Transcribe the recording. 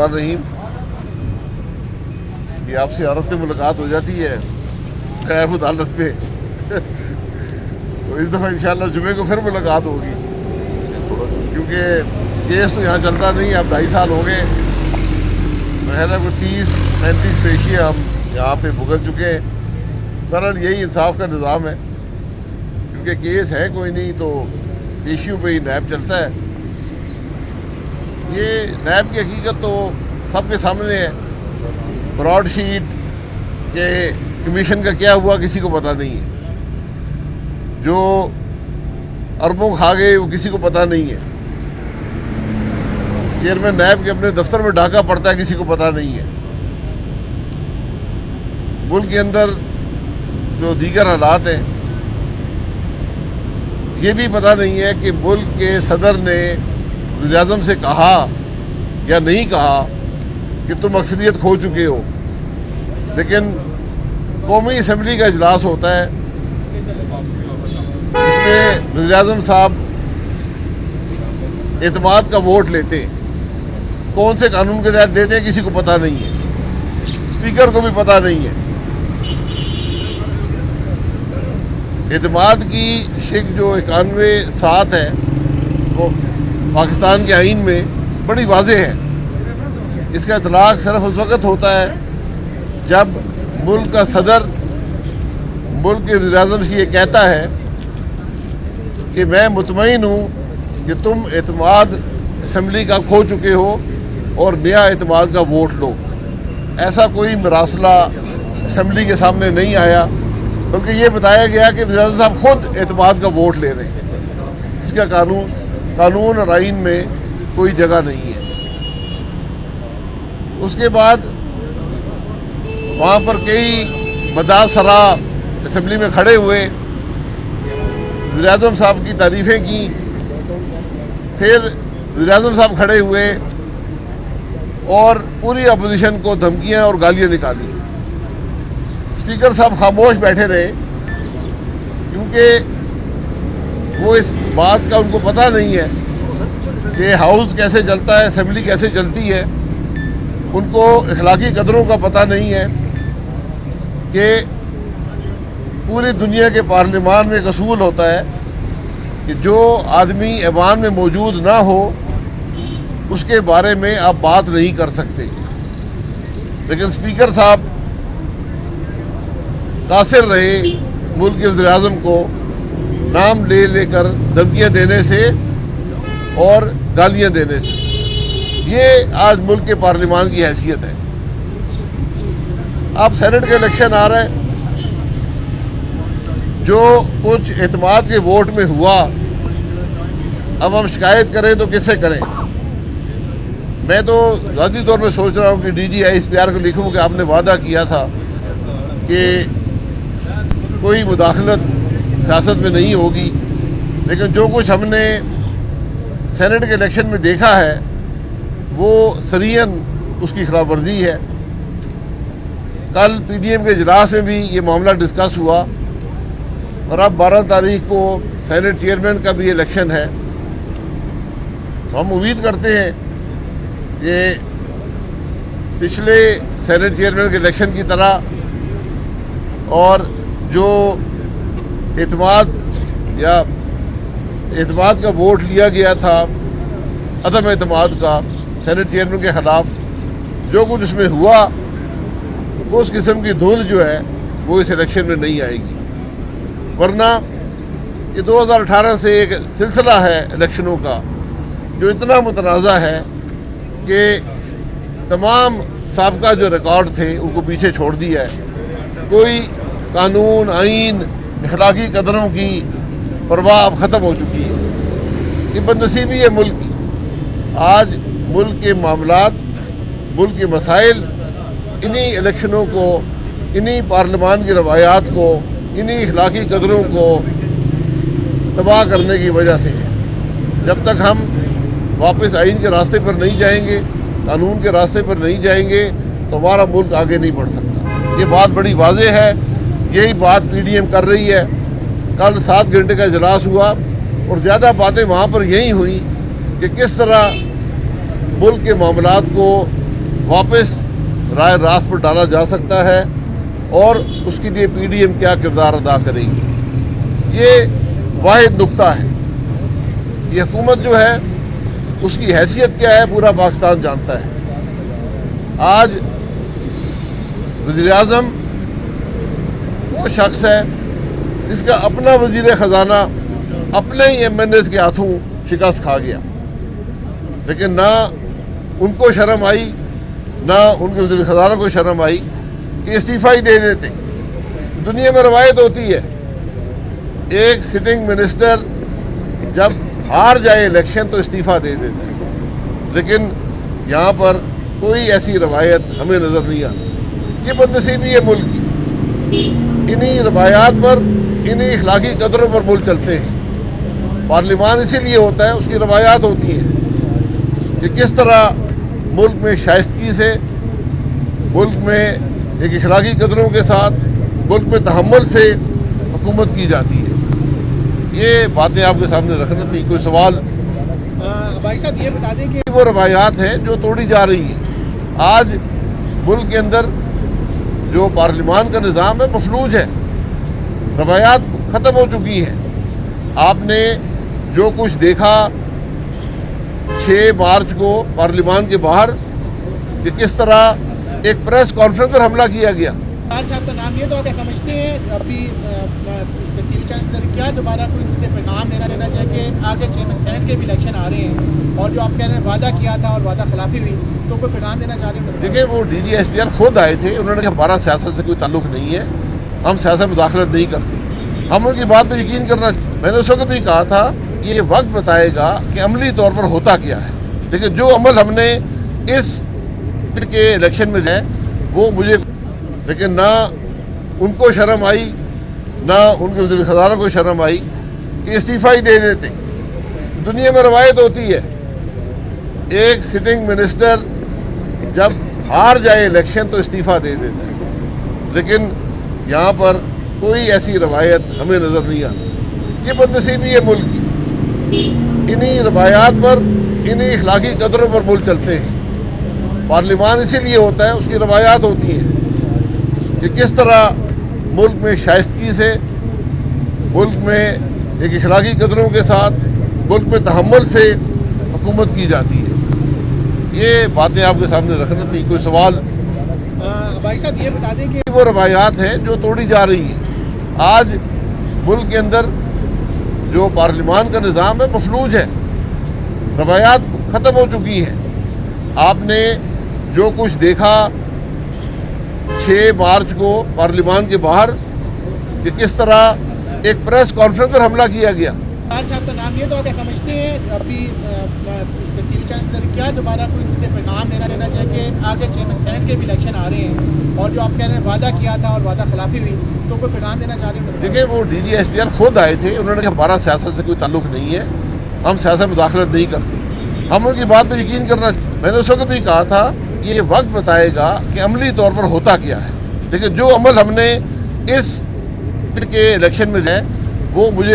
रहीम, ये आपसे औरत से मुलाकात हो जाती है कैफ अदालत में तो इस दफ़ा इंशाल्लाह जुमे को फिर मुलाकात होगी, क्योंकि केस तो यहाँ चलता नहीं। अब 2.5 साल हो गए, महला को 30-35 पेशियाँ हम यहाँ पे भुगत चुके हैं। बहरहाल यही इंसाफ का निज़ाम है, क्योंकि केस है कोई नहीं तो पेशियों पे ही नैब चलता है। ये नैब की हकीकत तो सबके सामने है। ब्रॉड शीट के कमीशन का क्या हुआ किसी को पता नहीं है, जो अरबों खा गए वो किसी को पता नहीं है। चेयरमैन नैब के अपने दफ्तर में डाका पड़ता है, किसी को पता नहीं है। मुल्क के अंदर जो दीगर हालात हैं ये भी पता नहीं है कि मुल्क के सदर ने वज़ीर-ए-आज़म से कहा या नहीं कहा कि तुम अक्सरियत खो चुके हो। लेकिन कौमी असम्बली का इजलास होता है, इसमें वज़ीर-ए-आज़म साहब एतमाद का वोट लेते हैं। कौन से कानून के तहत देते हैं किसी को पता नहीं है, स्पीकर को भी पता नहीं है। एतमाद की शिक जो 91(7) है वो पाकिस्तान के आइन में बड़ी वाज़ेह है। इसका इतलाक़ सिर्फ उस वक़्त होता है जब मुल्क का सदर मुल्क के वज़ीर-ए-आज़म से ये कहता है कि मैं मुतमईन हूँ कि तुम एतमाद असम्बली का खो चुके हो और नया एतमाद का वोट लो। ऐसा कोई मरासला असम्बली के सामने नहीं आया, बल्कि ये बताया गया कि वज़ीर-ए-आज़म साहब खुद एतमाद का वोट ले रहे हैं। इसका कानून और आइन में कोई जगह नहीं है। उसके बाद वहाँ पर कई मदासरा असम्बली में खड़े हुए, वज़ीर-ए-आज़म साहब की तारीफ़ें की। फिर वज़ीर-ए-आज़म साहब खड़े हुए और पूरी अपोजिशन को धमकियाँ और गालियाँ निकाली। स्पीकर साहब खामोश बैठे रहे, क्योंकि वो इस बात का उनको पता नहीं है कि हाउस कैसे चलता है, असम्बली कैसे चलती है। उनको अखलाकी कदरों का पता नहीं है कि पूरी दुनिया के पार्लियामान में एक असूल होता है कि जो आदमी ऐवान में मौजूद ना हो उसके बारे में आप बात नहीं कर सकते। लेकिन स्पीकर साहब कासिर रहे मुल्क के वज़ीर-ए-आज़म को नाम ले लेकर धमकियाँ देने से और गालियाँ देने से। ये आज मुल्क के पार्लियामान की हैसियत है। अब सेनेट का इलेक्शन आ रहा है, जो कुछ एतमाद के वोट में हुआ, अब हम शिकायत करें तो किससे करें। मैं तो ज़ाती तौर पर सोच रहा हूँ कि DG/ISPR को लिखूँ कि आपने वादा किया था कि कोई मुदाखलत सियासत में नहीं होगी, लेकिन जो कुछ हमने सेनेट के इलेक्शन में देखा है वो सरीहन उसकी खिलाफ वर्जी है। कल PDM के इजलास में भी ये मामला डिस्कस हुआ और अब 12 तारीख को सेनेट चेयरमैन का भी इलेक्शन है। तो हम उम्मीद करते हैं कि पिछले सेनेट चेयरमैन के इलेक्शन की तरह और जो एतमाद का वोट लिया गया था, अदम एतमाद का सेनेट चेयरमैन के ख़िलाफ़, जो कुछ उसमें हुआ उस किस्म की धुंध जो है वो इस इलेक्शन में नहीं आएगी। वरना ये 2018 से एक सिलसिला है इलेक्शनों का जो इतना मुतनाज़ा है कि तमाम साबका जो रिकॉर्ड थे उनको पीछे छोड़ दिया है। कोई कानून, आइन, अखलाकी कदरों की परवाह अब ख़त्म हो चुकी है। ये बदनसीबी है मुल्क की। आज मुल्क के मामलात, मुल्क के मसाइल इन्हीं इलेक्शनों को, इन्हीं पार्लियामान की रवायात को, इन्हीं अखलाकी कदरों को तबाह करने की वजह से है। जब तक हम वापस आइन के रास्ते पर नहीं जाएंगे, कानून के रास्ते पर नहीं जाएंगे, तो हमारा मुल्क आगे नहीं बढ़ सकता। ये बात बड़ी वाज़ेह है। यही बात पीडीएम कर रही है। कल 7 घंटे का इजलास हुआ और ज़्यादा बातें वहाँ पर यही हुई कि किस तरह मुल्क के मामलात को वापस राय रास्त पर डाला जा सकता है और उसके लिए पीडीएम क्या किरदार अदा करेगी। ये वाहिद नुक्ता है। ये हुकूमत जो है उसकी हैसियत क्या है पूरा पाकिस्तान जानता है। आज वज़ीर-ए-आज़म वो शख्स है जिसका अपना वज़ीर ख़जाना अपने ही MNAs के हाथों शिकस्त खा गया, लेकिन ना उनको शर्म आई ना उनके वज़ीर ख़जाना को शर्म आई कि इस्तीफ़ा ही दे देते। दुनिया में रवायत होती है एक सिटिंग मिनिस्टर जब हार जाए इलेक्शन तो इस्तीफ़ा दे देते हैं, लेकिन यहाँ पर कोई ऐसी रवायत हमें नज़र नहीं आती। ये बदनसीबी है मुल्क की। इन्हीं रवायात पर, इन्हीं इखलाकी कदरों पर मुल्क चलते हैं। पार्लियामान इसीलिए होता है, उसकी रवायात होती हैं कि किस तरह मुल्क में शाइस्तगी से, मुल्क में एक इखलाकी कदरों के साथ, मुल्क में तहम्मुल से हुकूमत की जाती है। ये बातें आपके सामने रखना थी। कोई सवाल? भाई साहब ये बता दें कि वो रवायात हैं जो तोड़ी जा रही है। आज मुल्क के अंदर जो पार्लियामान का निज़ाम है मफलूज है, रवायात ख़त्म हो चुकी हैं। आपने जो कुछ देखा 6 मार्च को पार्लियामान के बाहर कि किस तरह एक प्रेस कॉन्फ्रेंस पर हमला किया गया। सरदार साहब का नाम ये तो क्या समझते हैं अभी टीवी चैनल से क्या दोबारा कोई उससे पैगाम लेना चाहिए कि आगे चेयरमैन सेनेट के भी इलेक्शन आ रहे हैं और जो आप कह रहे हैं वादा किया था और वादा खिलाफी हुई, तो कोई पैगाम देना चाह रहे हैं? देखिए, वो DGSPR खुद आए थे, उन्होंने कहा हमारा सियासत से कोई ताल्लुक नहीं है, हम सियासत में मुदाखलत नहीं करते। हम उनकी बात पर यकीन करना। मैंने उस वक्त भी कहा था ये वक्त बताएगा कि अमली तौर पर होता क्या है, लेकिन जो अमल हमने इस के इलेक्शन में है वो मुझे, लेकिन ना उनको शर्म आई ना उनके वज़ीर ख़जाना को शर्म आई कि इस्तीफ़ा ही दे देते। दुनिया में रवायत होती है एक सिटिंग मिनिस्टर जब हार जाए इलेक्शन तो इस्तीफ़ा दे देते हैं, लेकिन यहाँ पर कोई ऐसी रवायत हमें नज़र नहीं आती। ये बदनसीबी है मुल्क की। इन्हीं रवायात पर, इन्हीं इखलाकी कदरों पर मुल्क चलते हैं। पार्लियामान इसीलिए होता है, उसकी रवायात होती हैं कि किस तरह मुल्क में शाइस्तगी से, मुल्क में एक इखलाकी कदरों के साथ, मुल्क में तहम्मुल से हुकूमत की जाती है। ये बातें आपके सामने रखना थी। कोई सवाल? भाई साहब ये बता दें कि वो रवायात हैं जो तोड़ी जा रही है। आज मुल्क के अंदर जो पार्लियामान का निज़ाम है मफलूज है, रवायात ख़त्म हो चुकी हैं। आपने जो कुछ देखा 6 मार्च को पार्लियामान के बाहर कि किस तरह एक प्रेस कॉन्फ्रेंस पर हमला किया गया। सरदार साहब का नाम ये तो क्या समझते हैं अभी टीवी चैनल से क्या दोबारा कोई उससे पैगाम लेना चाहिए कि आगे चेयरमैन सेनेट के भी इलेक्शन आ रहे हैं और जो आप कह रहे हैं वादा किया था और वादा खिलाफी हुई, तो कोई पैगाम देना चाह रहे हैं? देखिए, वो DGSPR खुद आए थे, उन्होंने कहा हमारा सियासत से कोई ताल्लुक नहीं है, हम सियासत में मुदाखलत नहीं करते। हम उनकी बात पर यकीन करना। मैंने उस वक्त भी कहा था ये वक्त बताएगा कि अमली तौर पर होता क्या है, लेकिन जो अमल हमने इस के इलेक्शन में है वो मुझे